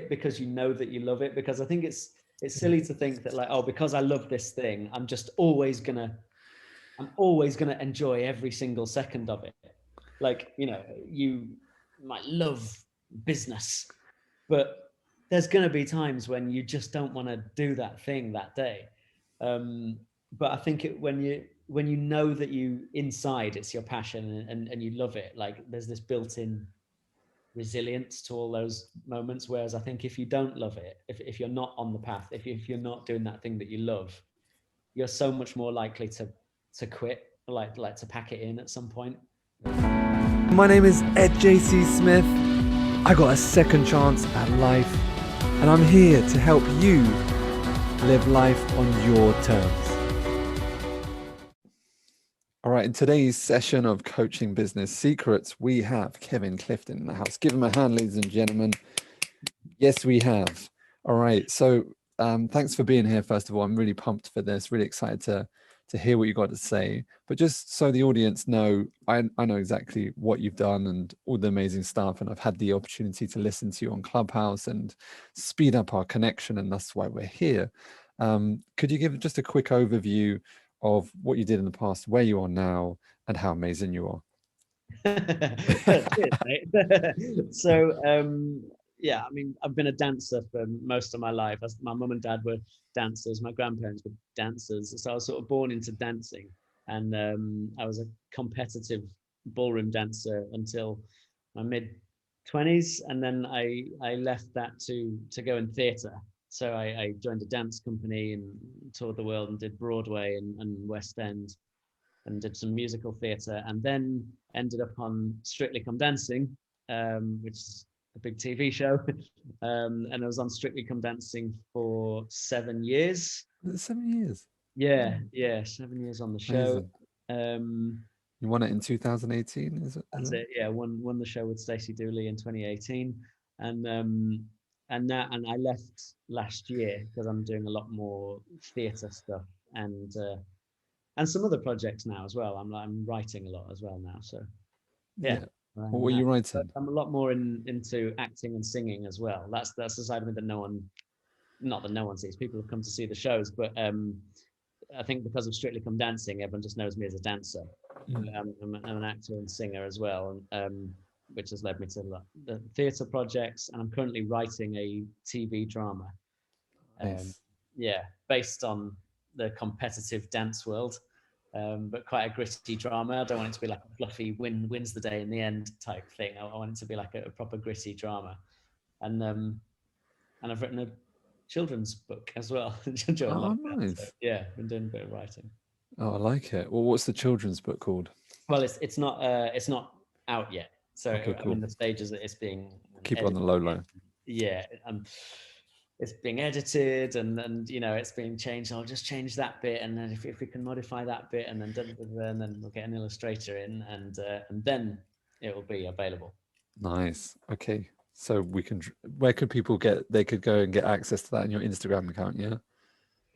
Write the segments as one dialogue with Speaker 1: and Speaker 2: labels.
Speaker 1: because you know that you love it. Because I think it's silly to think that like, oh, because I love this thing, I'm always gonna enjoy every single second of it. Like, you know, you might love business, but there's going to be times when you just don't want to do that thing that day. But I think when you know that you inside it's your passion and you love it, like there's this built-in resilience to all those moments. Whereas I think if you don't love it, if you're not on the path, if you're not doing that thing that you love, you're so much more likely to quit, like to pack it in at some point.
Speaker 2: My name is Edjcsmith. I got a second chance at life, and I'm here to help you live life on your terms. All right, in today's session of Coaching Business Secrets, we have Kevin Clifton in the house. Give him a hand, ladies and gentlemen. Yes, we have. All right, so thanks for being here, first of all. I'm really pumped for this, really excited to hear what you got to say. But just so the audience know, I know exactly what you've done and all the amazing stuff, and I've had the opportunity to listen to you on Clubhouse and speed up our connection, and that's why we're here. Could you give just a quick overview of what you did in the past, where you are now, and how amazing you are?
Speaker 1: Cheers, mate. So yeah, I mean, I've been a dancer for most of my life. My mum and dad were dancers, my grandparents were dancers, so I was sort of born into dancing, and I was a competitive ballroom dancer until my mid-20s, and then I left that to go in theatre. So I joined a dance company and toured the world and did Broadway and West End, and did some musical theatre, and then ended up on Strictly Come Dancing, which is a big TV show. And I was on Strictly Come Dancing for 7 years.
Speaker 2: 7 years?
Speaker 1: Yeah, 7 years on the show.
Speaker 2: You won it in 2018, is it?
Speaker 1: That's it. Yeah, won the show with Stacey Dooley in 2018, and I left last year because I'm doing a lot more theatre stuff and some other projects now as well. I'm writing a lot as well now. So yeah.
Speaker 2: What were you writing?
Speaker 1: I'm a lot more into acting and singing as well. That's the side of me that not that no one sees. People have come to see the shows, but I think because of Strictly Come Dancing, everyone just knows me as a dancer. I'm an actor and singer as well, which has led me to the theatre projects. And I'm currently writing a TV drama.
Speaker 2: Nice.
Speaker 1: Yeah, based on the competitive dance world, but quite a gritty drama. I don't want it to be like a fluffy wins the day in the end type thing. I want it to be like a proper gritty drama. And I've written a children's book as well.
Speaker 2: Nice.
Speaker 1: So, yeah, been doing a bit of writing.
Speaker 2: Oh, I like it. Well, what's the children's book called?
Speaker 1: Well, it's not out yet. So
Speaker 2: okay, cool.
Speaker 1: I'm in the stages that it's being
Speaker 2: keep it on the low low.
Speaker 1: Yeah, it's being edited and you know it's being changed. I'll just change that bit, and then if we can modify that bit, and then we'll get an illustrator in, and then it will be available.
Speaker 2: Nice. Okay, so where could people they could go and get access to that in your Instagram account?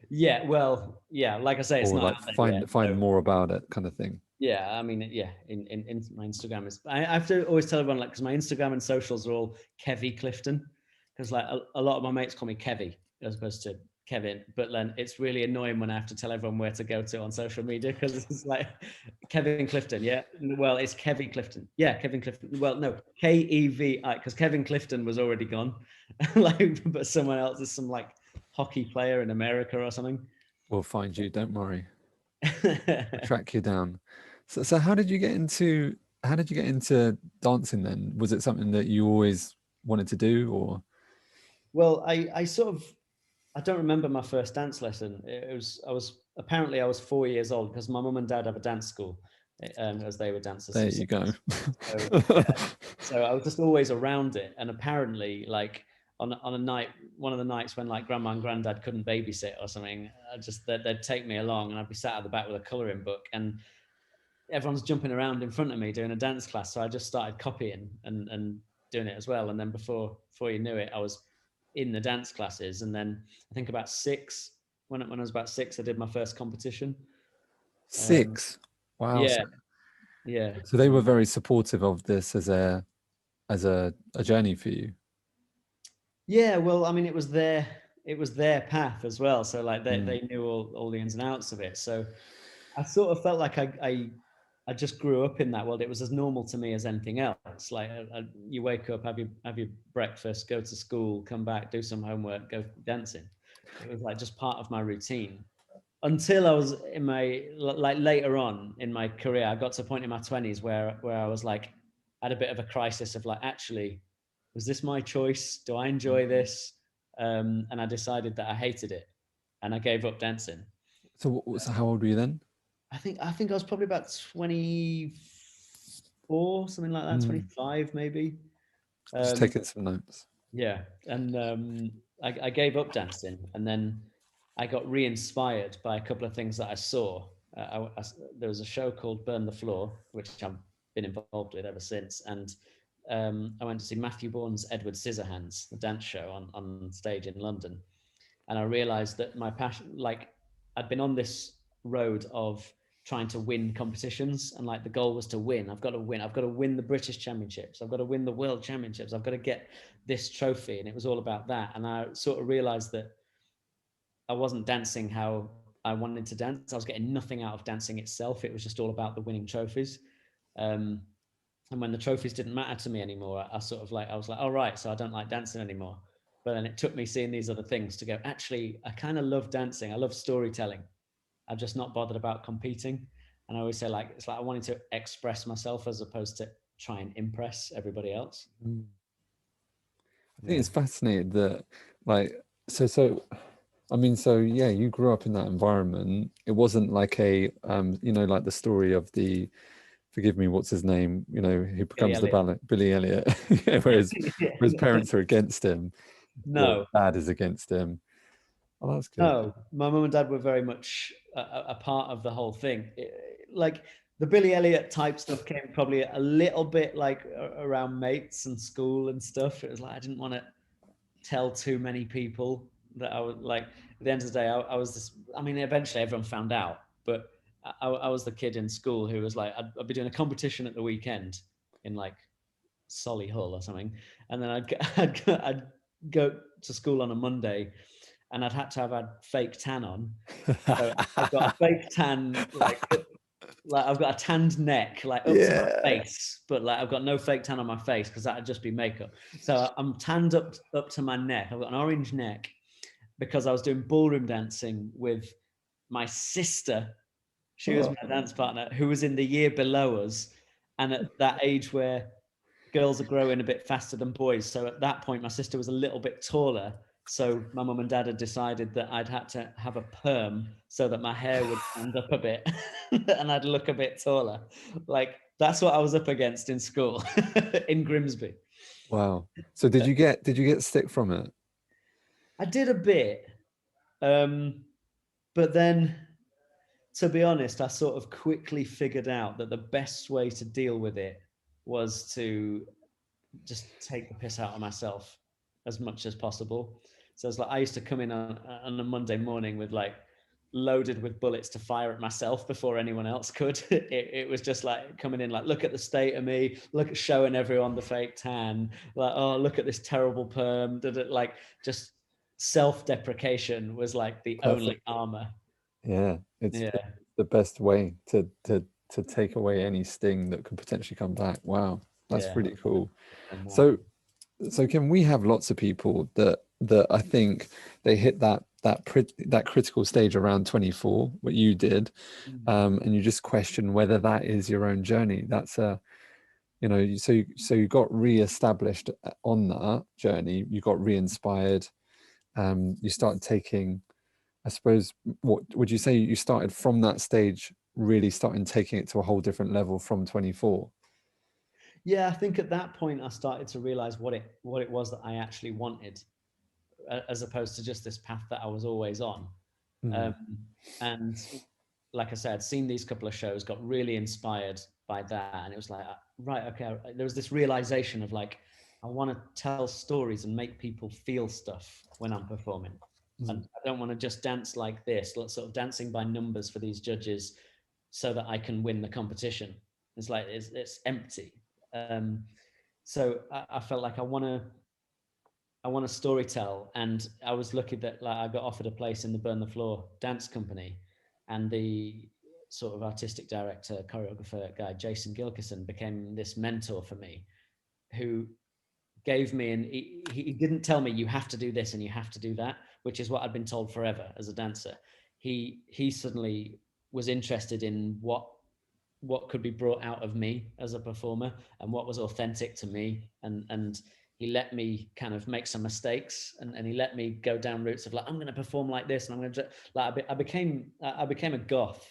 Speaker 1: Yeah, well, yeah, like I say, it's not
Speaker 2: like find more about it kind of thing.
Speaker 1: Yeah, I mean, yeah, in my Instagram is, I have to always tell everyone, like, because my Instagram and socials are all Kevy Clifton, because like a lot of my mates call me Kevy as opposed to Kevin, but then it's really annoying when I have to tell everyone where to go to on social media, because it's like Kevin Clifton. Yeah, well, it's Kevy Clifton. Yeah, Kevin Clifton. Well, no, Kevi, because Kevin Clifton was already gone, like, but someone else is some like hockey player in America or something.
Speaker 2: We'll find you, don't worry. I'll track you down. So how did you get into dancing then? Was it something that you always wanted to do, or?
Speaker 1: Well, I don't remember my first dance lesson. I was 4 years old, because my mum and dad have a dance school, as they were dancers.
Speaker 2: There you go.
Speaker 1: So I was just always around it, and apparently, like on a night, one of the nights when like grandma and granddad couldn't babysit or something, they'd take me along, and I'd be sat at the back with a colouring book, and everyone's jumping around in front of me doing a dance class. So I just started copying and doing it as well. And then before you knew it, I was in the dance classes. And then I think about 6, when I was about 6, I did my first competition.
Speaker 2: 6? Wow.
Speaker 1: Yeah. Yeah.
Speaker 2: So they were very supportive of this as a journey for you.
Speaker 1: Yeah, well, I mean, it was their path as well. So like
Speaker 2: Mm.
Speaker 1: they knew all the ins and outs of it. So I sort of felt like I just grew up in that world. It was as normal to me as anything else. Like you wake up, have your breakfast, go to school, come back, do some homework, go dancing. It was like just part of my routine until I was in my like later on in my career. I got to a point in my 20s where I was like, I had a bit of a crisis of like, actually, was this my choice? Do I enjoy this? And I decided that I hated it, and I gave up dancing.
Speaker 2: So how old were you then?
Speaker 1: I think I was probably about 24, something like that,
Speaker 2: Mm.
Speaker 1: 25 maybe.
Speaker 2: Just
Speaker 1: Um,
Speaker 2: taking some notes.
Speaker 1: yeah, and I gave up dancing, and then I got re-inspired by a couple of things that I saw. There was a show called Burn the Floor, which I've been involved with ever since, and I went to see Matthew Bourne's Edward Scissorhands, the dance show on stage in London, and I realized that my passion, like I'd been on this road of trying to win competitions, and like the goal was to win. I've got to win the British Championships, I've got to win the World Championships, I've got to get this trophy. And it was all about that, and I sort of realized that I wasn't dancing how I wanted to dance. I was getting nothing out of dancing itself. It was just all about the winning trophies. um, and when the trophies didn't matter to me anymore, I was like, all right, so I don't like dancing anymore. But then it took me seeing these other things to go, actually, I kind of love dancing, I love storytelling, I'm just not bothered about competing. And I always say, like, it's like I wanted to express myself as opposed to try and impress everybody else.
Speaker 2: Mm. I think
Speaker 1: Yeah.
Speaker 2: it's fascinating that, like, so I mean, so yeah, you grew up in that environment. It wasn't like a like the story of the, forgive me, what's his name, who
Speaker 1: Billy
Speaker 2: becomes the
Speaker 1: Elliot.
Speaker 2: ballet, Billy Elliot, where his parents are against him, or
Speaker 1: No,
Speaker 2: dad is against him. Oh, that's good.
Speaker 1: no, my mum and dad were very much a part of the whole thing. Like the Billy Elliot type stuff came probably a little bit like around mates and school and stuff. It was like I didn't want to tell too many people that I was like. At the end of the day, I was this. I mean, eventually everyone found out, but I was the kid in school who was like, I'd be doing a competition at the weekend in like Solihull or something, and then I'd go to school on a Monday, and I'd had to have had fake tan on. So I've got a fake tan, like I've got a tanned neck, like up to my
Speaker 2: Yeah.
Speaker 1: face, but like I've got no fake tan on my face because that'd just be makeup. So I'm tanned up to my neck. I've got an orange neck because I was doing ballroom dancing with my sister. She was
Speaker 2: Oh,
Speaker 1: my dance partner who was in the year below us, and at that age where girls are growing a bit faster than boys. So at that point, my sister was a little bit taller. So my mum and dad had decided that I'd had to have a perm so that my hair would stand up a bit and I'd look a bit taller. Like that's what I was up against in school in Grimsby.
Speaker 2: wow. So did you get stick from it?
Speaker 1: I did a bit, but then to be honest, I sort of quickly figured out that the best way to deal with it was to just take the piss out of myself as much as possible. So it's like I used to come in on a Monday morning with like loaded with bullets to fire at myself before anyone else could. It was just like coming in like, look at the state of me, look at showing everyone the fake tan, like, oh, look at this terrible perm. Like just self-deprecation was like the only
Speaker 2: Perfect.
Speaker 1: armor.
Speaker 2: Yeah, it's
Speaker 1: Yeah.
Speaker 2: the best way to take away any sting that could potentially come back. Wow, that's
Speaker 1: Yeah.
Speaker 2: really cool.
Speaker 1: And that.
Speaker 2: So can we have lots of people that I think they hit that critical stage around 24, what you did, and you just question whether that is your own journey. That's so you got re-established on that journey. You got re-inspired. You started taking, I suppose, what would you say you started from that stage, really starting taking it to a whole different level from 24?
Speaker 1: Yeah, I think at that point I started to realize what it was that I actually wanted, as opposed to just this path that I was always on.
Speaker 2: Mm.
Speaker 1: Um, and like I said, I'd seen these couple of shows, got really inspired by that, and it was like, right, okay. There was this realization of like, I want to tell stories and make people feel stuff when I'm performing, and
Speaker 2: Mm.
Speaker 1: I don't want to just dance like this, sort of dancing by numbers for these judges, so that I can win the competition. It's like it's empty. So I felt like I want to I want to storytell, and I was lucky that like I got offered a place in the Burn the Floor dance company, and the sort of artistic director, choreographer guy, Jason Gilkison, became this mentor for me, who gave me, and he didn't tell me you have to do this and you have to do that, which is what I'd been told forever as a dancer. He suddenly was interested in what could be brought out of me as a performer and what was authentic to me, and he let me kind of make some mistakes, and he let me go down routes of like, I'm going to perform like this, and I'm going to like, I became a goth,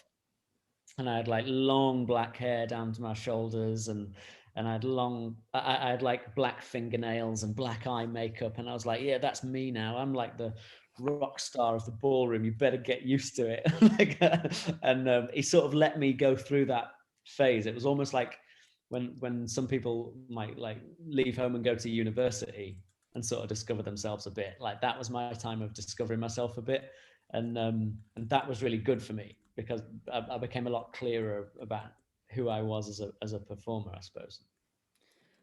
Speaker 1: and I had like long black hair down to my shoulders, and I had like black fingernails and black eye makeup, and I was like, yeah, that's me now. I'm like the rock star of the ballroom. You better get used to it. And he sort of let me go through that phase. It was almost like when some people might like leave home and go to university and sort of discover themselves a bit. Like that was my time of discovering myself a bit, and that was really good for me because I became a lot clearer about who I was as a performer, I suppose.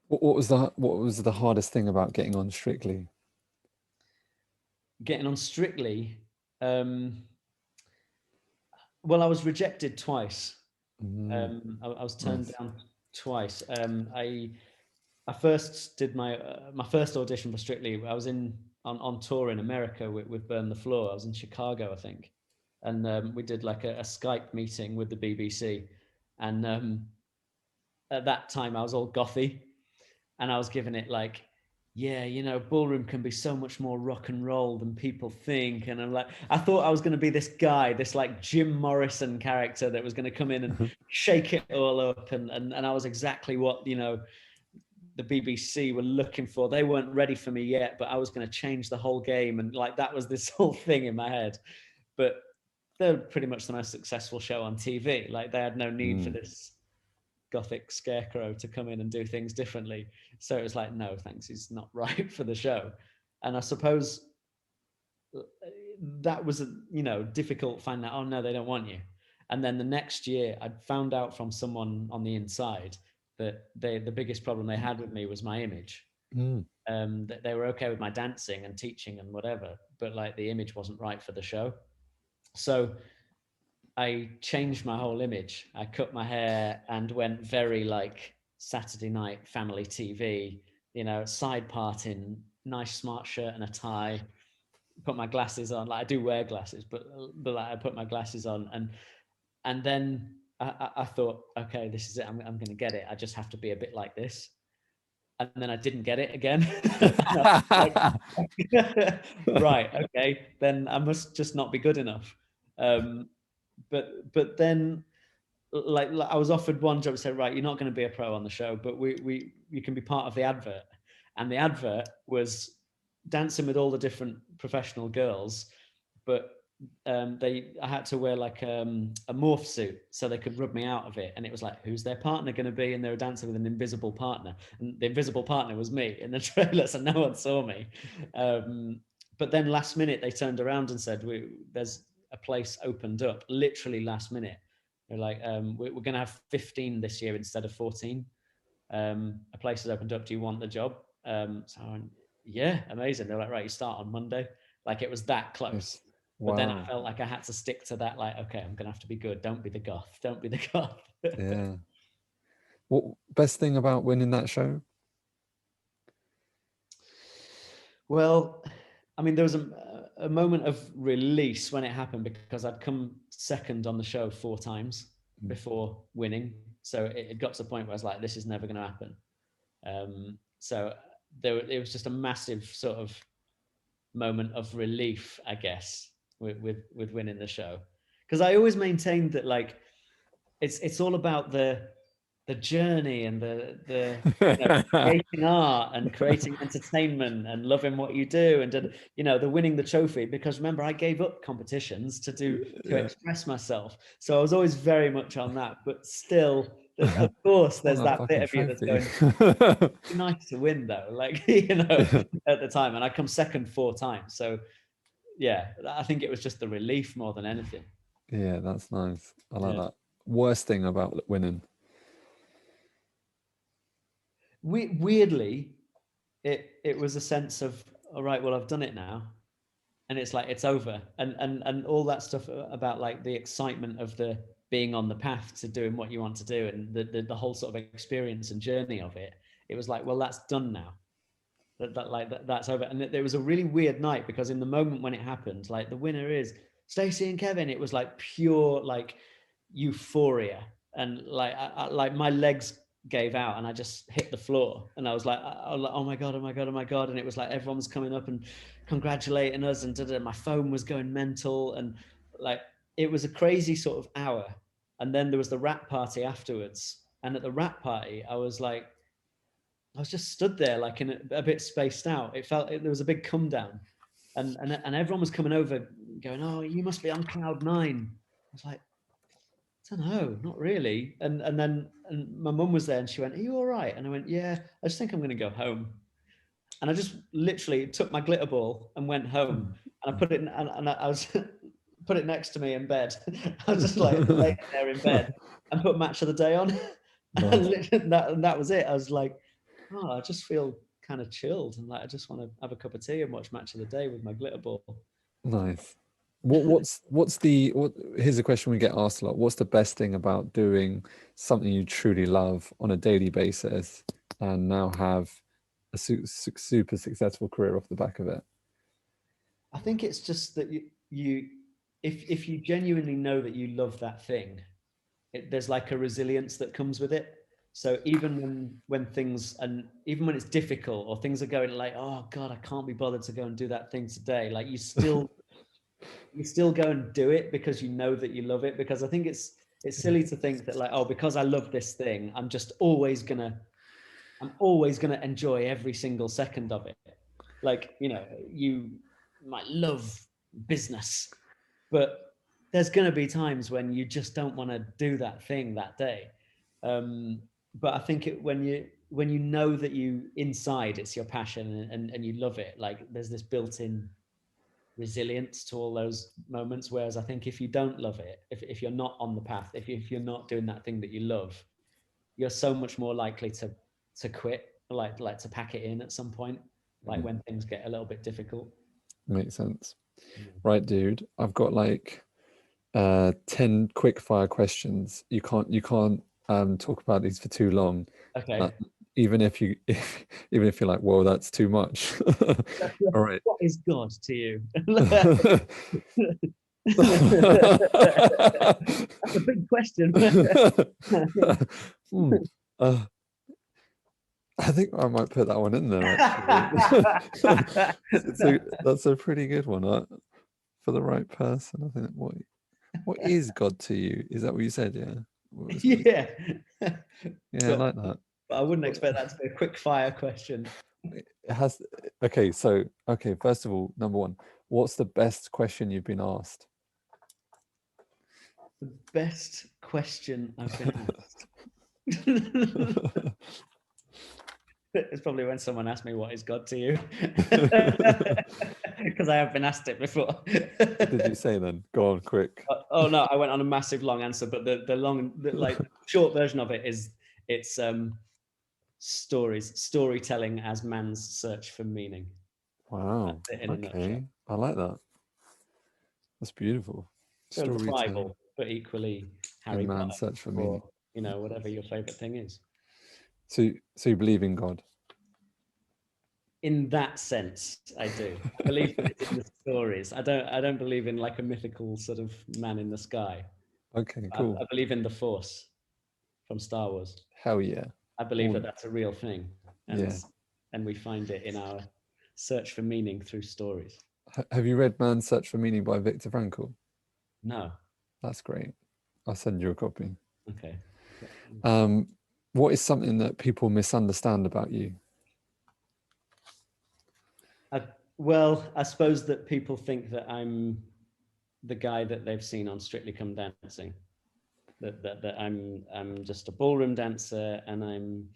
Speaker 2: What was the hardest thing about getting on Strictly?
Speaker 1: Getting on Strictly, well, I was rejected twice. I was turned down twice. I first did my first audition for Strictly. I was on tour in America with Burn the Floor. I was in Chicago, I think, and we did like a Skype meeting with the BBC. And at that time, I was all gothy, and I was giving it like, yeah, you know, ballroom can be so much more rock and roll than people think. And I'm like, I thought I was going to be this guy, this like Jim Morrison character that was going to come in and shake it all up. And I was exactly what, you know, the BBC were looking for. They weren't ready for me yet, but I was going to change the whole game. And like, that was this whole thing in my head. But they're pretty much the most successful show on TV. Like they had no need for this gothic scarecrow to come in and do things differently. So it was like, no, thanks, he's not right for the show. And I suppose that was, you know, difficult finding out, oh no, they don't want you. And then the next year I'd found out from someone on the inside that the biggest problem they had with me was my image. That they were okay with my dancing and teaching and whatever, but like the image wasn't right for the show. So I changed my whole image. I cut my hair and went very like Saturday night family TV, you know, side parting, nice smart shirt and a tie, put my glasses on. Like I do wear glasses, but like I put my glasses on, and then I thought, okay, this is it. I'm going to get it. I just have to be a bit like this. And then I didn't get it again. Right, okay, then I must just not be good enough. But then like I was offered one job, said, right, you're not going to be a pro on the show, but you can be part of the advert. And the advert was dancing with all the different professional girls, but I had to wear like a morph suit so they could rub me out of it. And it was like, who's their partner going to be? And they were dancing with an invisible partner, and the invisible partner was me in the trailer, so no one saw me. But then last minute they turned around and said, there's a place opened up literally last minute. They're like, we're going to have 15 this year instead of 14. A place has opened up. Do you want the job? So I went, yeah, amazing. They're like, right, you start on Monday. Like it was that close.
Speaker 2: Yes.
Speaker 1: Wow. But then I felt like I had to stick to that. Like, okay, I'm going to have to be good. Don't be the goth. Don't be the goth.
Speaker 2: Yeah. What best thing about winning that show?
Speaker 1: Well, I mean, there was a moment of release when it happened because I'd come second on the show 4 times before winning. So it got to the point where I was like, this is never going to happen. So it was just a massive sort of moment of relief, I guess, with winning the show. Because I always maintained that like it's all about the journey and the you know, creating art and creating entertainment and loving what you do, and you know, the winning the trophy. Because remember, I gave up competitions to express myself, so I was always very much on that. But still, of course, there's that bit of you that's going, it'd be nice to win though, like, you know, at the time. And I come second 4 times, so yeah, I think it was just the relief more than anything.
Speaker 2: Yeah, that's nice. I like that. Worst thing about winning?
Speaker 1: Weirdly, it was a sense of all right, well, I've done it now. And it's like, it's over. And all that stuff about like the excitement of the being on the path to doing what you want to do, and the whole sort of experience and journey of it. It was like, well, that's done now. That's over. And there was a really weird night, because in the moment when it happened, like, the winner is Stacey and Kevin, it was like pure like euphoria, and like like my legs gave out and I just hit the floor, and I was like, oh my god, oh my god, oh my god. And it was like everyone was coming up and congratulating us, and my phone was going mental, and like it was a crazy sort of hour. And then there was the wrap party afterwards, and at the wrap party I was just stood there like in a bit spaced out. It felt there was a big come down, and everyone was coming over going, oh, you must be on cloud nine. I was like, I don't know, not really. And then my mum was there, and she went, are you all right? And I went, yeah, I just think I'm going to go home. And I just literally took my glitter ball and went home, and I put it in, and I was put it next to me in bed. I was just like laying there in bed and put Match of the Day on. And that was it. I was like, oh, I just feel kind of chilled, and like I just want to have a cup of tea and watch Match of the Day with my glitter ball.
Speaker 2: Nice. Here's a question we get asked a lot. What's the best thing about doing something you truly love on a daily basis and now have a super successful career off the back of it?
Speaker 1: I think it's just that if you genuinely know that you love that thing, there's like a resilience that comes with it. So even when things, and even when it's difficult or things are going like, oh God, I can't be bothered to go and do that thing today, like you still go and do it because you know that you love it. Because I think it's silly to think that like, oh, because I love this thing, I'm always gonna enjoy every single second of it. Like, you might love business, but there's going to be times when you just don't want to do that thing that day. But I think when you know that you inside it's your passion, and you love it, like there's this built-in resilience to all those moments. Whereas I think if you don't love it, if you're not on the path, if you're not doing that thing that you love, you're so much more likely to quit, like to pack it in at some point, like when things get a little bit difficult.
Speaker 2: Makes sense. Right, dude, I've got like 10 quick fire questions. You can't talk about these for too long.
Speaker 1: Okay.
Speaker 2: Even if you're like, whoa, that's too much. All right.
Speaker 1: What is God to you? That's a big question.
Speaker 2: I think I might put that one in there, actually. That's a pretty good one. For the right person, I think. What is God to you? Is that what you said? Yeah.
Speaker 1: Yeah.
Speaker 2: Yeah, I like that.
Speaker 1: But I wouldn't expect that to be a quick fire question.
Speaker 2: It has. Okay, first of all, number one, what's the best question you've been asked?
Speaker 1: The best question I've been asked. It's probably when someone asked me, what is God to you? Because I have been asked it before.
Speaker 2: What did you say then? Go on, quick.
Speaker 1: Oh no, I went on a massive long answer, but the short version of it is it's storytelling as man's search for meaning.
Speaker 2: Wow. Okay, I like that. That's beautiful.
Speaker 1: The Bible, but equally Harry Potter,
Speaker 2: man's search for meaning.
Speaker 1: Or, whatever your favorite thing is.
Speaker 2: So you believe in God?
Speaker 1: In that sense, I do. I believe that it's in the stories. I don't believe in like a mythical sort of man in the sky.
Speaker 2: Okay, cool.
Speaker 1: I believe in the Force from Star Wars.
Speaker 2: Hell yeah.
Speaker 1: I believe that that's a real thing.
Speaker 2: And
Speaker 1: we find it in our search for meaning through stories.
Speaker 2: Have you read Man's Search for Meaning by Viktor Frankl?
Speaker 1: No.
Speaker 2: That's great. I'll send you a copy.
Speaker 1: Okay.
Speaker 2: What is something that people misunderstand about you?
Speaker 1: Well, I suppose that people think that I'm the guy that they've seen on Strictly Come Dancing. That I'm just a ballroom dancer, and I'm,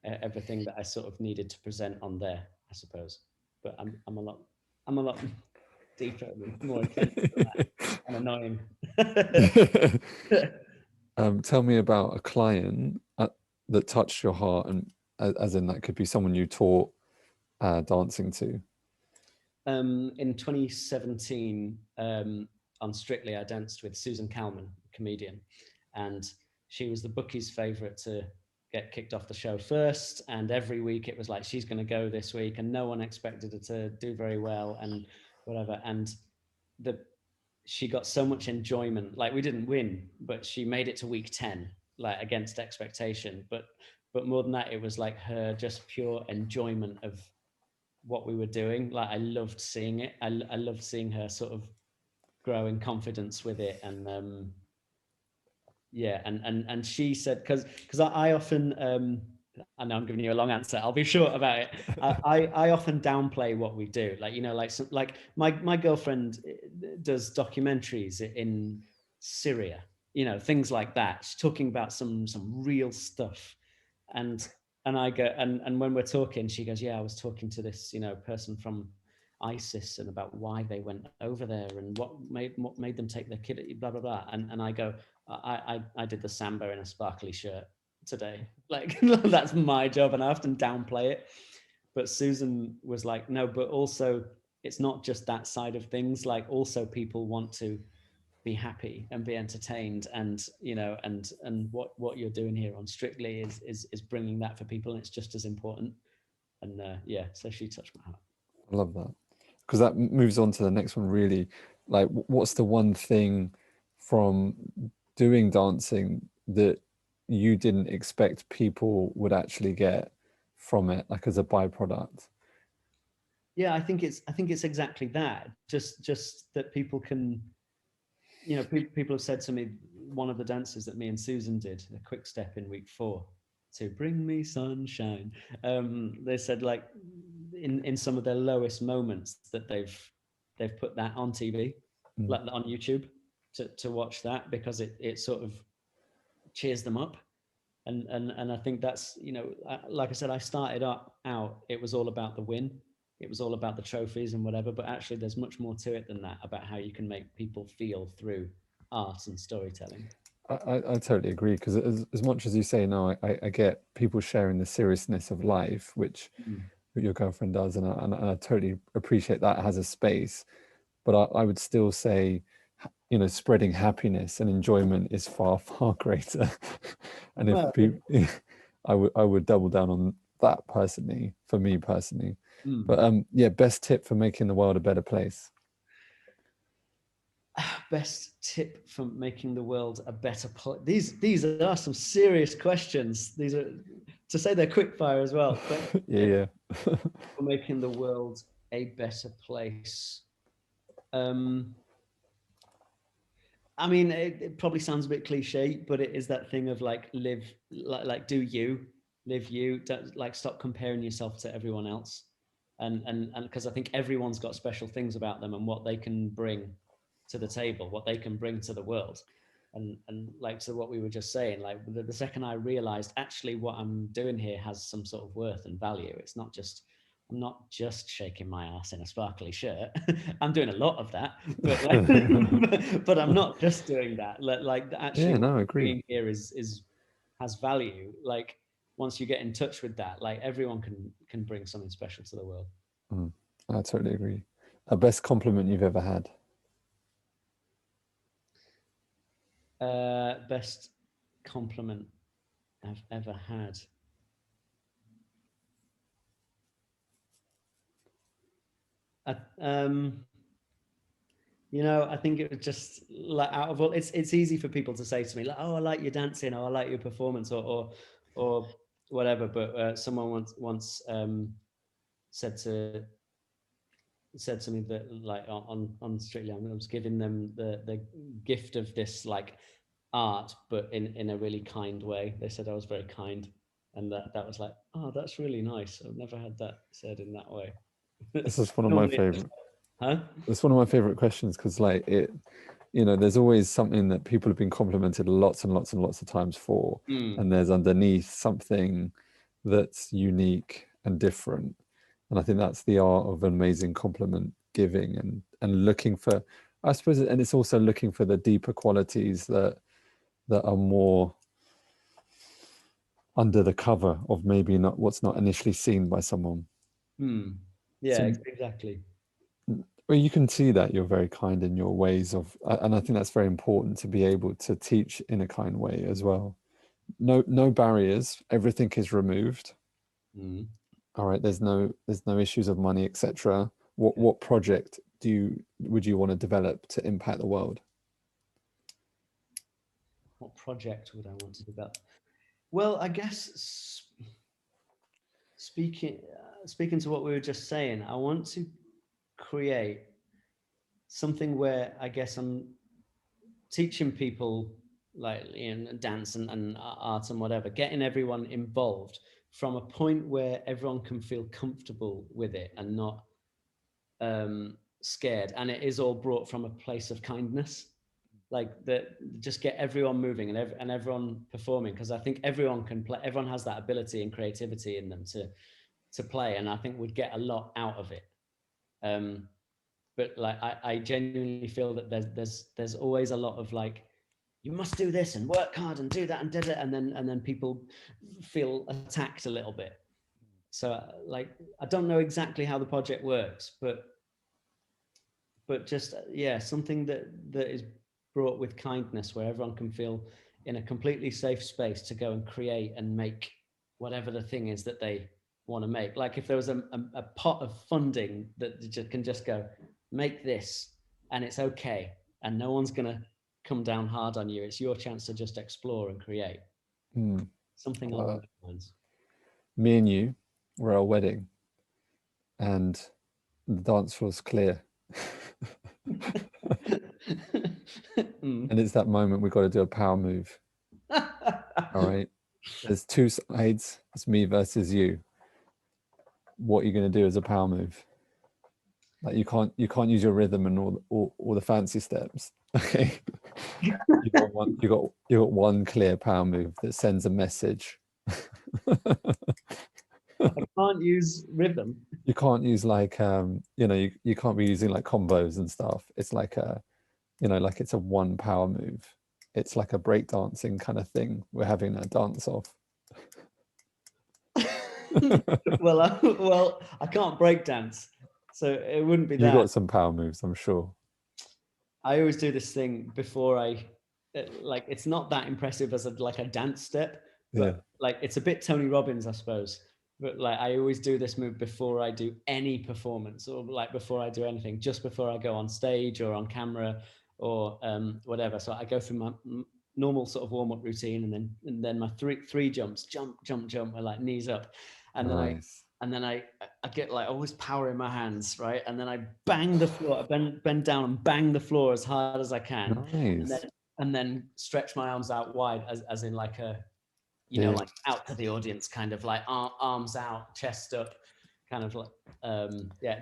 Speaker 1: everything that I sort of needed to present on there, I suppose. But I'm a lot deeper, more intense than that, and annoying.
Speaker 2: Tell me about a client that touched your heart, and as in that could be someone you taught, dancing to?
Speaker 1: In 2017, on Strictly, I danced with Susan Calman, a comedian, and she was the bookies' favourite to get kicked off the show first. And every week it was like, she's going to go this week, and no one expected her to do very well and whatever. And she got so much enjoyment. Like, we didn't win, but she made it to week 10, like against expectation. But more than that, it was like her just pure enjoyment of what we were doing. Like, I loved seeing it. I loved seeing her sort of grow in confidence with it. And yeah, and she said, because I often I know I'm giving you a long answer, I'll be short about it. I often downplay what we do, like, you know, like my girlfriend does documentaries in Syria, you know, things like that. She's talking about some real stuff, and I go, and when we're talking, she goes, yeah, I was talking to this, you know, person from ISIS and about why they went over there and what made them take their kid, blah blah blah. And I go, I did the samba in a sparkly shirt today. Like, that's my job, and I often downplay it. But Susan was like, no, but also it's not just that side of things. Like, also people want to be happy and be entertained, and you know, and what you're doing here on Strictly is bringing that for people, and it's just as important. And yeah, so she touched my heart.
Speaker 2: I love that, because that moves on to the next one, really. Like, what's the one thing from doing dancing that you didn't expect people would actually get from it, like as a byproduct?
Speaker 1: Yeah, I think it's exactly that. Just that people can, you know, people have said to me, one of the dances that me and Susan did, a quick step in week 4, to bring me sunshine. They said, like, in some of their lowest moments, that they've put that on TV, like on YouTube, to watch that, because it sort of cheers them up. And I think that's, you know, like I said, I started out, it was all about the win. It was all about the trophies and whatever, but actually there's much more to it than that, about how you can make people feel through art and storytelling.
Speaker 2: I totally agree, because as much as you say, no, I get people sharing the seriousness of life, which your girlfriend does, and I totally appreciate that has a space. But I would still say, you know, spreading happiness and enjoyment is far, far greater. And if
Speaker 1: Well,
Speaker 2: people, I would double down on that personally, for me personally. But yeah, best tip for making the world a better place.
Speaker 1: best tip for making the world a better place. These are some serious questions. These are, to say they're quick fire as well.
Speaker 2: Yeah.
Speaker 1: For making the world a better place. I mean, it probably sounds a bit cliche, but it is that thing of like, live, like do you, live you, don't, like, stop comparing yourself to everyone else. And because I think everyone's got special things about them and what they can bring to the table, what they can bring to the world. And like, so what we were just saying, like the second I realized actually what I'm doing here has some sort of worth and value. It's not just, I'm not just shaking my ass in a sparkly shirt. I'm doing a lot of that, but like, but I'm not just doing that. Like actually,
Speaker 2: Yeah, no, I
Speaker 1: what I'm
Speaker 2: agree.
Speaker 1: doing here has value. Like, once you get in touch with that, like, everyone can bring something special to the world.
Speaker 2: I totally agree. A best compliment you've ever had?
Speaker 1: Best compliment I've ever had. You know, I think it was just like, out of all, it's easy for people to say to me, like, oh, I like your dancing, or I like your performance, or whatever. But someone once said to me that, like, on Strictly, I was giving them the gift of this, like, art, but in a really kind way. They said I was very kind, and that was like, oh, that's really nice. I've never had that said in that way.
Speaker 2: This is one of my
Speaker 1: Normally it's
Speaker 2: favorite.
Speaker 1: just, huh?
Speaker 2: It's one of my favorite questions, because like it, you know, there's always something that people have been complimented lots and lots and lots of times for, and there's underneath something that's unique and different. And I think that's the art of amazing compliment giving, and looking for, I suppose, and it's also looking for the deeper qualities that are more under the cover of maybe not what's not initially seen by someone.
Speaker 1: Yeah,
Speaker 2: So,
Speaker 1: exactly.
Speaker 2: well, you can see that you're very kind in your ways of, and I think that's very important to be able to teach in a kind way as well. No barriers. Everything is removed. All right. There's no issues of money, etc. What project would you want to develop to impact the world?
Speaker 1: What project would I want to develop? Well, I guess speaking to what we were just saying, I want to create something where I guess I'm teaching people like dance and art and whatever, getting everyone involved from a point where everyone can feel comfortable with it and not scared, and it is all brought from a place of kindness, like that, just get everyone moving and everyone performing, because I think everyone can play, everyone has that ability and creativity in them to play, and I think would get a lot out of it. But like I genuinely feel that there's always a lot of like, you must do this and work hard and do that and did it, and then people feel attacked a little bit. So like, I don't know exactly how the project works, but just yeah, something that is brought with kindness, where everyone can feel in a completely safe space to go and create and make whatever the thing is that they want to make. Like if there was a pot of funding that can just go, make this, and it's okay, and no one's gonna come down hard on you. It's your chance to just explore and create something along those lines.
Speaker 2: Me and you were at a wedding, and the dance floor's clear. And it's that moment we've got to do a power move. All right. There's two sides. It's me versus you. What are you going to do as a power move? Like you can't use your rhythm and all the fancy steps. Okay. You got one clear power move that sends a message.
Speaker 1: I can't use rhythm.
Speaker 2: You can't use like you can't be using like combos and stuff. It's like like it's a one power move. It's like a breakdancing kind of thing. We're having a dance off.
Speaker 1: Well, I can't break dance, so it wouldn't be that.
Speaker 2: You've got some power moves, I'm sure.
Speaker 1: I always do this thing before like, it's not that impressive as like a dance step, but like it's a bit Tony Robbins, I suppose. But like I always do this move before I do any performance, or like before I do anything, just before I go on stage or on camera or whatever. So I go through my normal sort of warm-up routine, and then my three jumps, jump, with like knees up, and then I get like always power in my hands, right? And then I bang the floor, bend down and bang the floor as hard as I can, and then stretch my arms out wide, as in like a, like out to the audience, kind of like arms out, chest up, kind of like,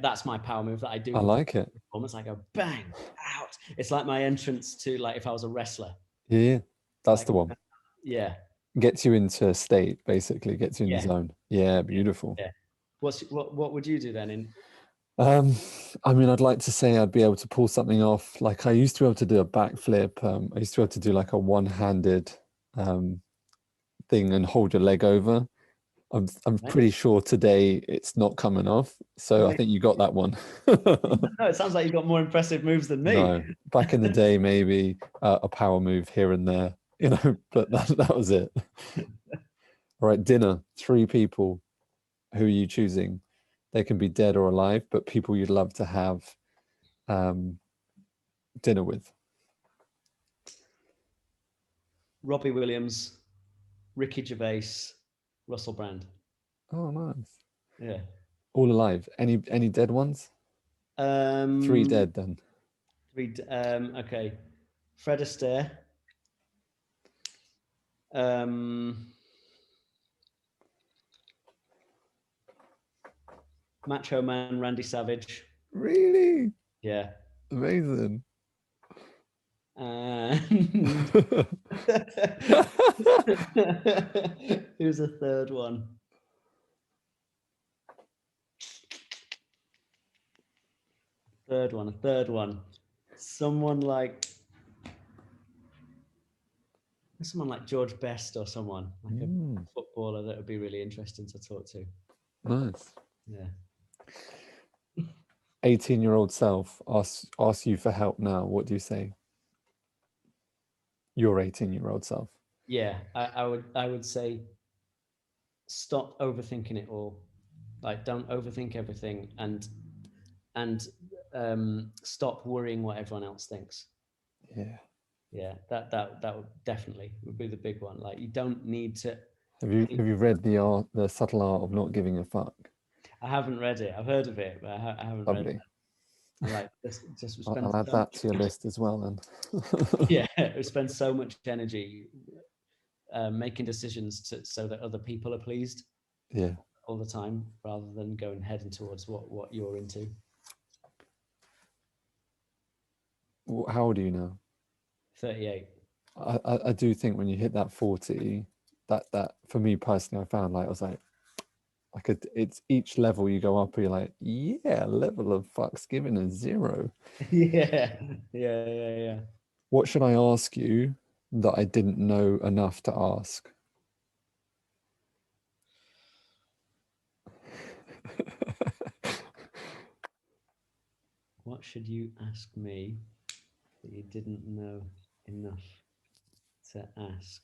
Speaker 1: that's my power move that I do.
Speaker 2: I like it.
Speaker 1: Almost like I go bang out. It's like my entrance to, like, if I was a wrestler.
Speaker 2: Yeah, that's
Speaker 1: like,
Speaker 2: the one.
Speaker 1: Yeah.
Speaker 2: Gets you into state, basically, gets you in the zone. Yeah, beautiful.
Speaker 1: Yeah. What would you do then?
Speaker 2: I mean, I'd like to say I'd be able to pull something off. Like I used to be able to do a backflip. I used to be able to do like a one-handed thing and hold your leg over. I'm pretty sure today it's not coming off. So I think you got that one.
Speaker 1: No, it sounds like you've got more impressive moves than me.
Speaker 2: No, back in the day, maybe a power move here and there, but that was it. All right, dinner, 3 people. Who are you choosing? They can be dead or alive, but people you'd love to have dinner with.
Speaker 1: Robbie Williams, Ricky Gervais, Russell Brand.
Speaker 2: Oh, nice.
Speaker 1: Yeah.
Speaker 2: All alive. Any dead ones? 3 dead then.
Speaker 1: 3. Okay. Fred Astaire. Macho Man Randy Savage.
Speaker 2: Really?
Speaker 1: Yeah.
Speaker 2: Amazing.
Speaker 1: Who's a third one? A third one. Someone like George Best, or someone like a footballer that would be really interesting to talk to.
Speaker 2: Nice.
Speaker 1: Yeah.
Speaker 2: 18-year-old self asks you for help now, what do you say? Your 18-year-old self.
Speaker 1: Yeah, I would say stop overthinking it all. Like, don't overthink everything, and stop worrying what everyone else thinks.
Speaker 2: Yeah.
Speaker 1: Yeah, that would definitely would be the big one. Like, you don't need to.
Speaker 2: Have you read the subtle art of not giving a fuck?
Speaker 1: I haven't read it. I've heard of it, but I haven't read it.
Speaker 2: Lovely.
Speaker 1: And like, just we spend
Speaker 2: I'll add
Speaker 1: so
Speaker 2: that to your list as well then.
Speaker 1: yeah, we spend so much energy making decisions so that other people are pleased.
Speaker 2: Yeah.
Speaker 1: All the time, rather than heading towards what you're into.
Speaker 2: How old are you now?
Speaker 1: 38.
Speaker 2: I do think when you hit that 40, that for me personally, I found like I was like it's each level you go up, you're like, yeah, level of fucks given is 0.
Speaker 1: Yeah.
Speaker 2: What should I ask you that I didn't know enough to ask?
Speaker 1: What should you ask me that you didn't know enough to ask?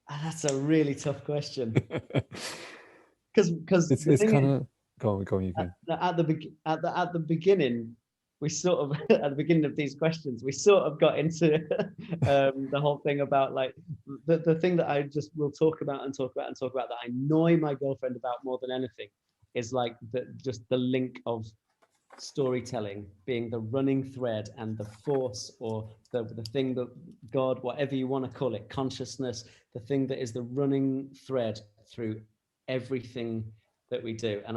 Speaker 1: That's a really tough question. Because
Speaker 2: it's kind of go on, you go.
Speaker 1: At the beginning, we sort of at the beginning of these questions, we sort of got into the whole thing about like the thing that I just will talk about that I annoy my girlfriend about more than anything is like just the link of storytelling being the running thread and the force, or the thing that God, whatever you want to call it, consciousness, the thing that is the running thread through everything that we do. And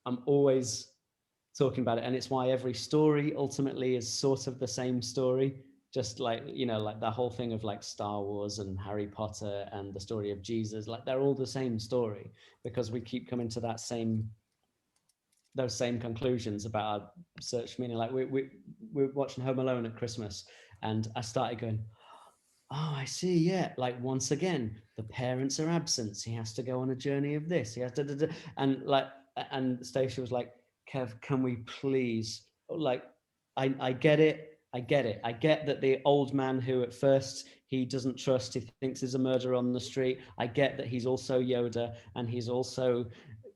Speaker 1: I'm always talking about it, and it's why every story ultimately is sort of the same story. Just like, like the whole thing of like Star Wars and Harry Potter and the story of Jesus, like they're all the same story, because we keep coming to those same conclusions about our search meaning. Like we're watching Home Alone at Christmas, and I started going, oh, I see. Yeah. Like, once again, the parents are absent. He has to go on a journey of this. He has to, and Stacey was like, Kev, can we please, like, I get it. I get it. I get that the old man who at first he doesn't trust, he thinks is a murderer on the street. I get that he's also Yoda, and he's also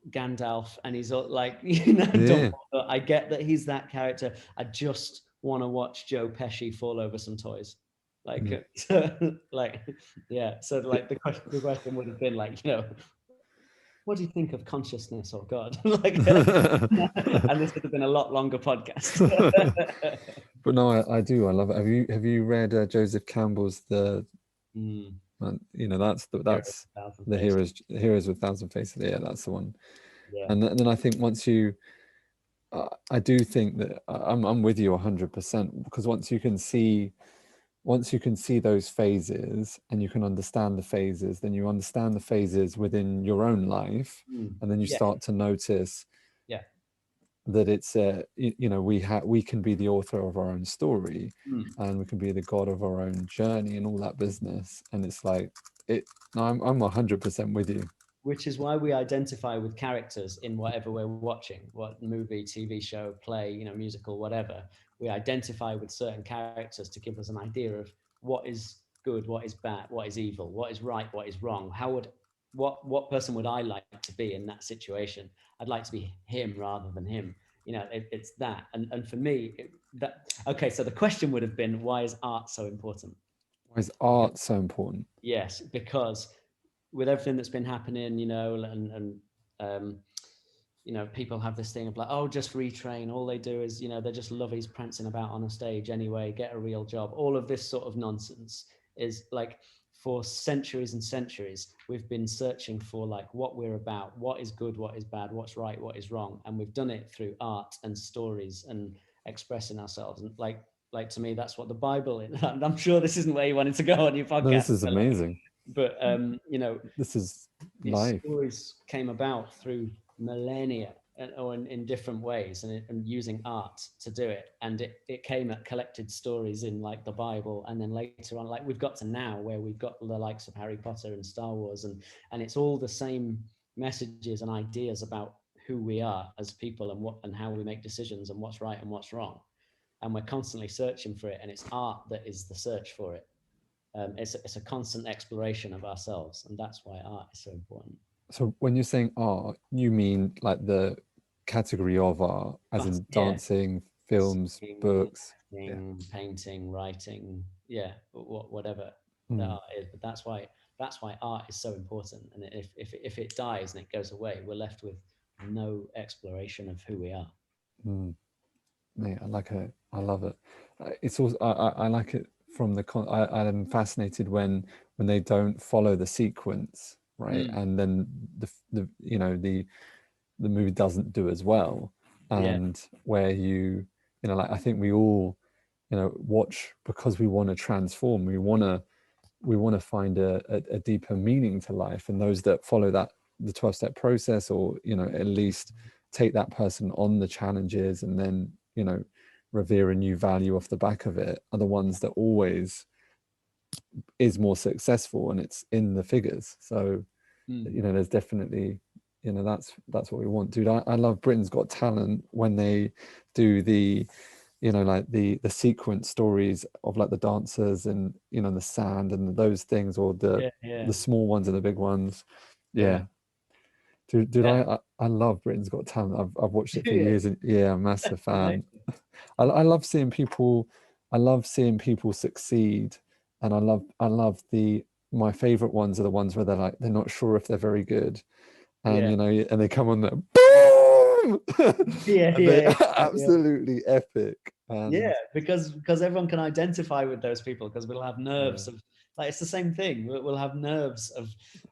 Speaker 1: Gandalf, and he's like, Dumbledore. I get that he's that character. I just want to watch Joe Pesci fall over some toys. Like, like, yeah. So like the question would have been like, what do you think of consciousness or God? Like, and this would have been a lot longer podcast.
Speaker 2: But no, I do. I love it. Have you read Joseph Campbell's that's the Heroes with Thousand Faces? Yeah, that's the one. Yeah. And then I think once you, I do think that I'm with you 100%, because once you can see those phases and you can understand the phases, then you understand the phases within your own life, and then you start to notice that it's we can be the author of our own story, and we can be the god of our own journey and all that business. And it's like I'm 100% with you.
Speaker 1: Which is why we identify with characters in whatever we're watching, what movie, TV show, play, musical, whatever. We identify with certain characters to give us an idea of what is good, what is bad, what is evil, what is right, what is wrong. What person would I like to be in that situation? I'd like to be him rather than him. It's that. And for me, okay, so the question would have been, why is art so important?
Speaker 2: Why is art so important?
Speaker 1: Yes, because with everything that's been happening, people have this thing of like, oh, just retrain. All they do is, they're just lovies prancing about on a stage anyway, get a real job. All of this sort of nonsense is like, for centuries and centuries, we've been searching for like what we're about, what is good, what is bad, what's right, what is wrong. And we've done it through art and stories and expressing ourselves. And like to me, that's what the Bible is. I'm sure this isn't where you wanted to go on your podcast.
Speaker 2: No, this is amazing.
Speaker 1: But
Speaker 2: this is
Speaker 1: these
Speaker 2: life.
Speaker 1: stories came about through millennia, or in different ways, and using art to do it. And it came at collected stories in like the Bible, and then later on, like we've got to now where we've got the likes of Harry Potter and Star Wars, and it's all the same messages and ideas about who we are as people, and what and how we make decisions, and what's right and what's wrong. And we're constantly searching for it, and it's art that is the search for it. It's a constant exploration of ourselves, and that's why art is so important.
Speaker 2: So when you're saying art, you mean like the category of art, as in
Speaker 1: Yeah,
Speaker 2: dancing, films,
Speaker 1: singing,
Speaker 2: books? Yeah.
Speaker 1: acting, painting, writing, yeah, whatever the
Speaker 2: Mm,
Speaker 1: art is. But that's why art is so important. And if it dies and it goes away, we're left with no exploration of who we are.
Speaker 2: mm. Mate, I like it. I love it. It's also I like it from the I'm fascinated when they don't follow the sequence, right?
Speaker 1: Mm,
Speaker 2: And then the you know the movie doesn't do as well,
Speaker 1: yeah,
Speaker 2: and where you know, like I think we all, you know, watch because we want to transform. We want to find a deeper meaning to life, and those that follow that the 12-step process, or you know, at least take that person on the challenges, and then you know, revere a new value off the back of it, are the ones that always is more successful, and it's in the figures. So
Speaker 1: mm,
Speaker 2: you know, there's definitely, you know, that's what we want, dude. I love Britain's Got Talent when they do the, you know, like the sequence stories of like the dancers and you know the sand and those things, or
Speaker 1: yeah, yeah,
Speaker 2: the small ones and the big ones.
Speaker 1: yeah,
Speaker 2: Yeah, dude,
Speaker 1: yeah.
Speaker 2: I love Britain's Got Talent. I've watched it for
Speaker 1: Yeah,
Speaker 2: years, and yeah, I'm a massive fan.
Speaker 1: amazing.
Speaker 2: I love seeing people, I love seeing people succeed, and I love the my favorite ones are the ones where they're not sure if they're very good, and
Speaker 1: Yeah,
Speaker 2: you know, and they come on there, boom,
Speaker 1: yeah,
Speaker 2: and they
Speaker 1: yeah, yeah.
Speaker 2: absolutely epic.
Speaker 1: Yeah,
Speaker 2: And
Speaker 1: because everyone can identify with those people, because we'll have
Speaker 2: yeah,
Speaker 1: nerves of, like, it's the same thing. We'll have nerves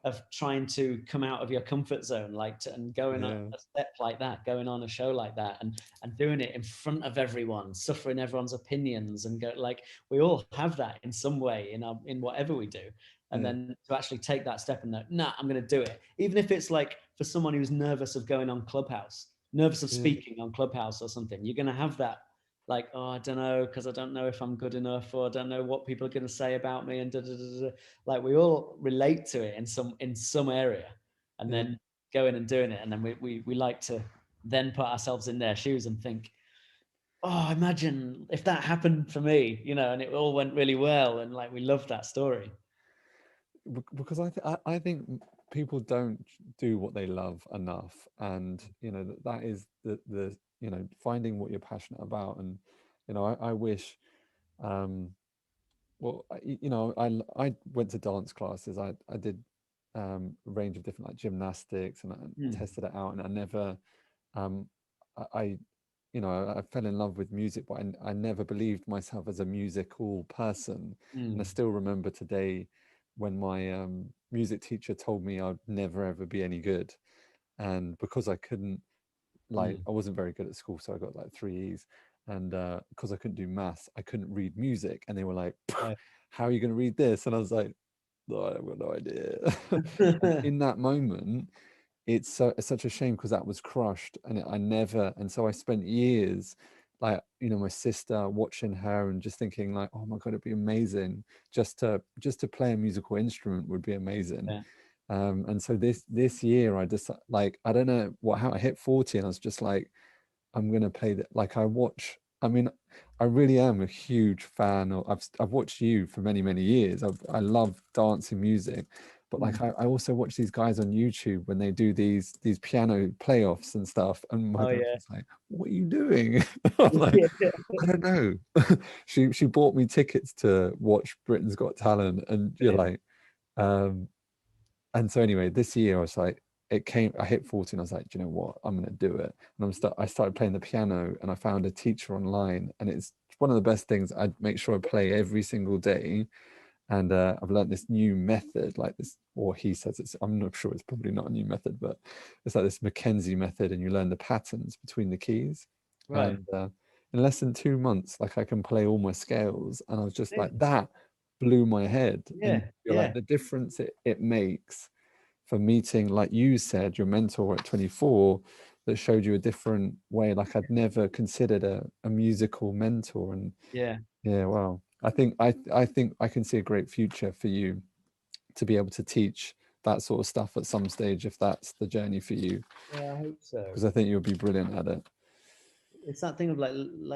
Speaker 1: of trying to come out of your comfort zone, like and going on
Speaker 2: yeah,
Speaker 1: a step like that, going on a show like that, and doing it in front of everyone, suffering everyone's opinions, and go like we all have that in some way in whatever we do. And
Speaker 2: yeah,
Speaker 1: then to actually take that step and know, nah, I'm going to do it, even if it's like for someone who's nervous of going on Clubhouse, nervous of
Speaker 2: yeah,
Speaker 1: speaking on Clubhouse or something, you're going to have that, like, oh, I don't know, because I don't know if I'm good enough, or I don't know what people are going to say about me, and da, da, da, da. Like we all relate to it in some area, and
Speaker 2: yeah.
Speaker 1: then going and doing it, and then we like to then put ourselves in their shoes and think, oh, imagine if that happened for me, and it all went really well, and like we love that story.
Speaker 2: Because I think people don't do what they love enough, and you know that is the you know, finding what you're passionate about. And you know, I wish, um well, you know, I went to dance classes. I did a range of different like gymnastics, and I
Speaker 1: Mm,
Speaker 2: tested it out, and I never um I you know, I fell in love with music, but I never believed myself as a musical person. And I
Speaker 1: mm,
Speaker 2: still remember today when my music teacher told me I'd never ever be any good, and because I couldn't, like,
Speaker 1: mm.
Speaker 2: I wasn't very good at school, so I got like 3 E's, and because I couldn't do maths, I couldn't read music, and they were like,
Speaker 1: Right.
Speaker 2: how are you going to read this? And I was like, no, I've got no idea. And in that moment, it's such a shame, because that was crushed, and I never, and so I spent years, like, you know, my sister, watching her and just thinking like, oh my god, it'd be amazing just to play a musical instrument would be amazing.
Speaker 1: Yeah.
Speaker 2: And so this year I just, like, I don't know how I hit 40, and I was just like, I'm gonna play that. Like, I mean, I really am a huge fan of, I've watched you for many, many years. I love dancing music, but like
Speaker 1: Mm.
Speaker 2: I also watch these guys on YouTube when they do these piano playoffs and stuff. And my
Speaker 1: Oh yeah.
Speaker 2: girlfriend's like, what are you doing? I'm like,
Speaker 1: Yeah.
Speaker 2: I don't know. She bought me tickets to watch Britain's Got Talent, and you're
Speaker 1: Brilliant.
Speaker 2: like, um, and so anyway, this year I was like, I hit 40, and I was like, do you know what? I'm going to do it. And I started playing the piano, and I found a teacher online, and it's one of the best things. I make sure I play every single day. And I've learned this new method, like this, or he says I'm not sure, it's probably not a new method, but it's like this Mackenzie method, and you learn the patterns between the keys.
Speaker 1: Right.
Speaker 2: And in less than 2 months, like, I can play all my scales. And I was just like,
Speaker 1: Amazing.
Speaker 2: that blew my head. And
Speaker 1: Yeah.
Speaker 2: you're like,
Speaker 1: Yeah.
Speaker 2: the difference it makes for meeting, like you said, your mentor at 24, that showed you a different way. Like I'd never considered a musical mentor. And
Speaker 1: yeah,
Speaker 2: wow. I think I can see a great future for you to be able to teach that sort of stuff at some stage, if that's the journey for you,
Speaker 1: I hope so.
Speaker 2: because I think you'll be brilliant at it.
Speaker 1: It's that thing of like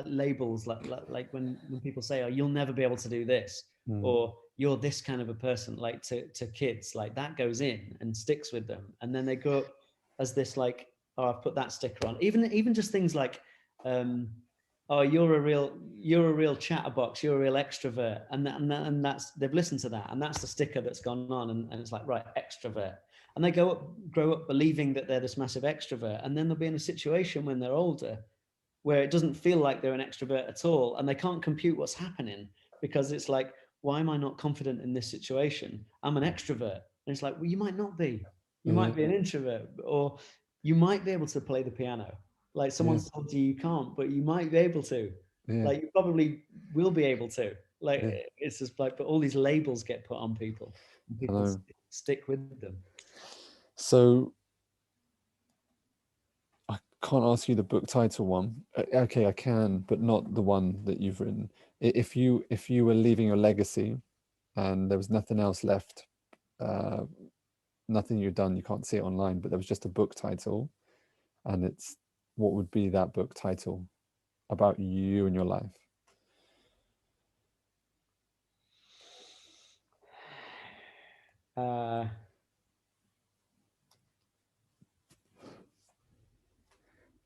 Speaker 1: labels, like when people say, "Oh, you'll never be able to do this," or "You're this kind of a person." Like to kids, like that goes in and sticks with them, and then they grow up as this like, "Oh, I've put that sticker on." Even just things like, "Oh, you're a real chatterbox. You're a real extrovert," and that's they've listened to that, and that's the sticker that's gone on, and it's like, right, extrovert. And they grow up believing that they're this massive extrovert, and then they'll be in a situation when they're older where it doesn't feel like they're an extrovert at all, and they can't compute what's happening, because it's like, why am I not confident in this situation? I'm an extrovert. And it's like, well, you might not be. You might be an introvert, or you might be able to play the piano. Like someone's told you can't, but you might be able to. Like you probably will be able to. Like it's just like, but all these labels get put on people, and people stick with them.
Speaker 2: So I can't ask you the book title one. Okay, I can, but not the one that you've written. If you were leaving your legacy and there was nothing else left, nothing you've done, you can't see it online, but there was just a book title, and it's, what would be that book title about you and your life?
Speaker 1: I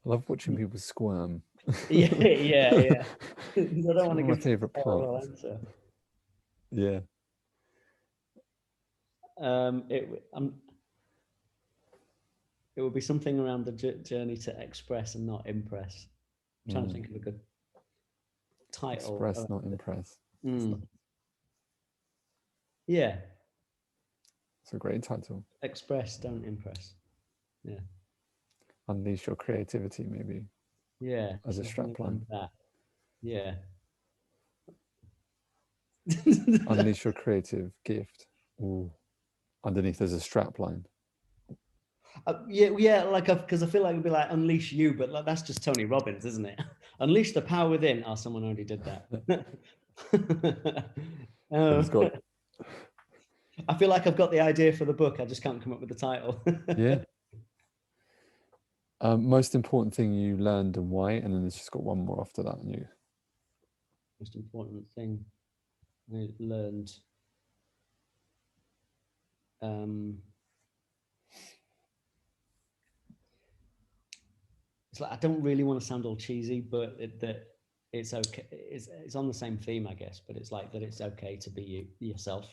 Speaker 2: love watching people squirm.
Speaker 1: yeah. I don't want to
Speaker 2: my
Speaker 1: give
Speaker 2: favorite
Speaker 1: a
Speaker 2: part.
Speaker 1: answer.
Speaker 2: Yeah.
Speaker 1: It would be something around the journey to express and not impress. I'm trying to think of a good title.
Speaker 2: Express, not impress.
Speaker 1: Yeah.
Speaker 2: It's a great title.
Speaker 1: Express, don't impress. Yeah.
Speaker 2: Unleash your creativity, maybe.
Speaker 1: Yeah.
Speaker 2: As a strapline.
Speaker 1: That. Yeah.
Speaker 2: Unleash your creative gift. Ooh. Underneath there's a strapline.
Speaker 1: Yeah, like because I feel like it'd be like unleash you, but like that's just Tony Robbins, isn't it? Unleash the power within. Oh, someone already did that.
Speaker 2: He's got.
Speaker 1: I feel like I've got the idea for the book. I just can't come up with the title.
Speaker 2: Yeah. Most important thing you learned and why, and then it's just got one more after that. You.
Speaker 1: Most important thing I learned. It's like I don't really want to sound all cheesy, but it's okay. It's on the same theme, I guess. But it's like that. It's okay to be yourself.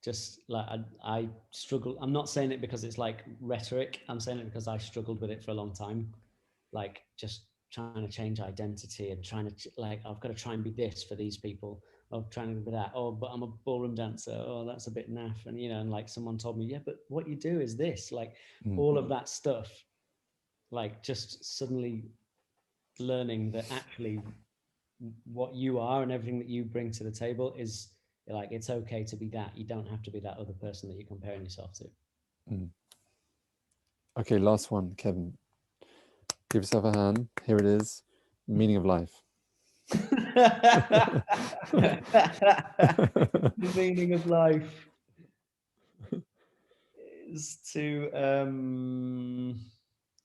Speaker 1: Just like I struggle. I'm not saying it because it's like rhetoric. I'm saying it because I struggled with it for a long time. Like just trying to change identity and trying to like I've got to try and be this for these people. Oh, trying to be that. Oh, but I'm a ballroom dancer. Oh, that's a bit naff. And and like someone told me, yeah, but what you do is this. Like all of that stuff. Like just suddenly learning that actually what you are and everything that you bring to the table is like it's okay to be that. You don't have to be that other person that you're comparing yourself to.
Speaker 2: Okay, last one, Kevin. Give yourself a hand. Here it is. Meaning of life.
Speaker 1: The meaning of life is to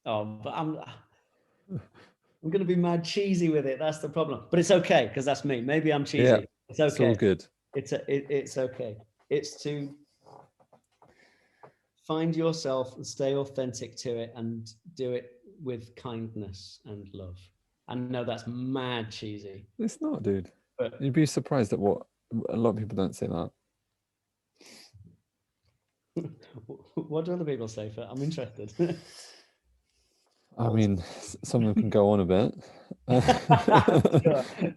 Speaker 1: but I'm going to be mad cheesy with it. That's the problem. But it's okay because that's me. Maybe I'm cheesy.
Speaker 2: Yeah,
Speaker 1: it's okay.
Speaker 2: It's all good.
Speaker 1: It's okay. It's to find yourself and stay authentic to it and do it with kindness and love. I know that's mad cheesy.
Speaker 2: It's not, dude.
Speaker 1: But
Speaker 2: you'd be surprised at what a lot of people don't say that.
Speaker 1: What do other people say? I'm interested.
Speaker 2: I mean, some of them can go on a bit.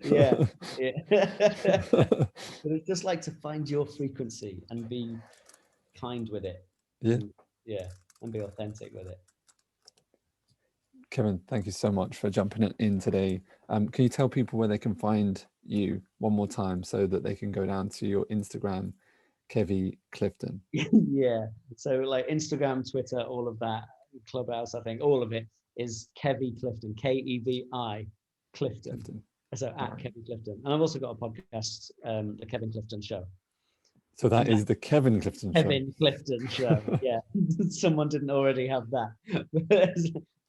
Speaker 1: Sure. Yeah. But it's just like to find your frequency and be kind with it.
Speaker 2: Yeah.
Speaker 1: And be authentic with it.
Speaker 2: Kevin, thank you so much for jumping in today. Can you tell people where they can find you one more time so that they can go down to your Instagram, Kevin Clifton?
Speaker 1: Yeah. So like Instagram, Twitter, all of that. Clubhouse, I think. All of it is Kevy Clifton, Kevi Clifton. So at Kevin Clifton. And I've also got a podcast, the Kevin Clifton Show.
Speaker 2: So that is the Kevin Clifton Show.
Speaker 1: Kevin Clifton Show. Yeah. Someone didn't already have that.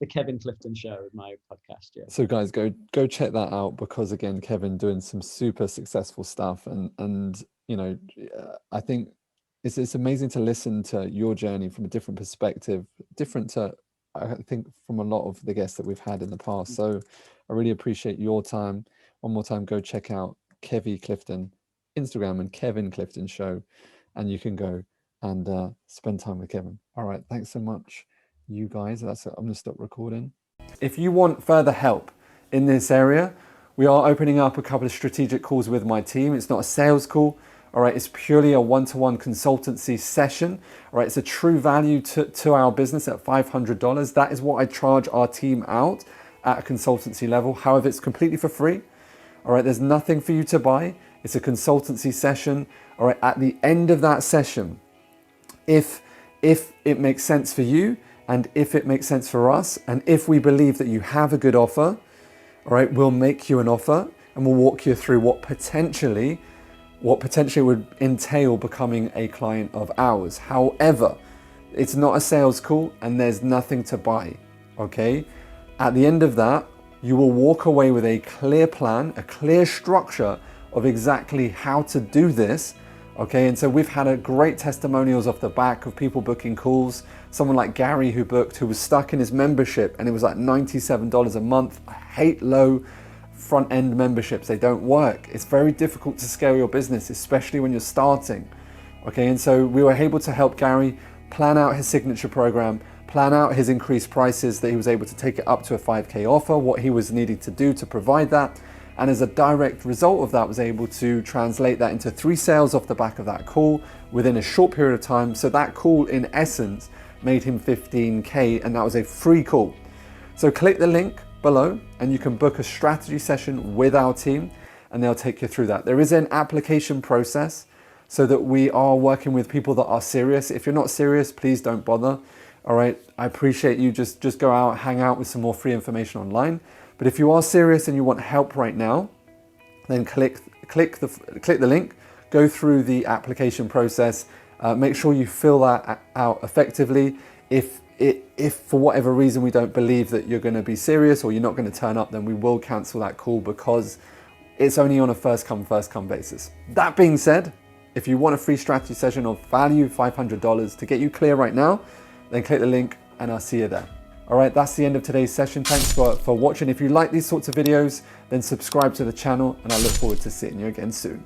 Speaker 1: The Kevin Clifton Show, my podcast. Yeah.
Speaker 2: So guys, go check that out, because again, Kevin doing some super successful stuff, and you know, I think it's amazing to listen to your journey from a different perspective, different to, I think, from a lot of the guests that we've had in the past. So I really appreciate your time. One more time, go check out Kevy Clifton Instagram and Kevin Clifton Show, and you can go and spend time with Kevin. All right, thanks so much, you guys. That's it. I'm gonna stop recording. If you want further help in this area, we are opening up a couple of strategic calls with my team. It's not a sales call. All right, it's purely a one-to-one consultancy session. All right, it's a true value to our business at $500. That is what I charge our team out at a consultancy level. However, it's completely for free. All right, there's nothing for you to buy. It's a consultancy session. All right, at the end of that session, if it makes sense for you, and if it makes sense for us, and if we believe that you have a good offer, all right, we'll make you an offer and we'll walk you through what potentially would entail becoming a client of ours. However, it's not a sales call and there's nothing to buy, okay? At the end of that, you will walk away with a clear plan, a clear structure of exactly how to do this, okay? And so we've had a great testimonials off the back of people booking calls. Someone like Gary who was stuck in his membership and it was like $97 a month. I hate low front-end memberships. They don't work. It's very difficult to scale your business, especially when you're starting, okay? And so we were able to help Gary plan out his signature program, plan out his increased prices, that he was able to take it up to a 5K offer, what he was needing to do to provide that. And as a direct result of that, was able to translate that into 3 sales off the back of that call within a short period of time. So that call in essence made him 15K, and that was a free call. So click the link below and you can book a strategy session with our team and they'll take you through that. There is an application process so that we are working with people that are serious. If you're not serious, please don't bother. All right, I appreciate you. Just go out, hang out with some more free information online. But if you are serious and you want help right now, then click the link, go through the application process, make sure you fill that out effectively. If for whatever reason we don't believe that you're going to be serious or you're not going to turn up, then we will cancel that call, because it's only on a first come basis. That being said, if you want a free strategy session of value, $500 to get you clear right now, then click the link and I'll see you there. All right, that's the end of today's session. Thanks for watching. If you like these sorts of videos, then subscribe to the channel and I look forward to seeing you again soon.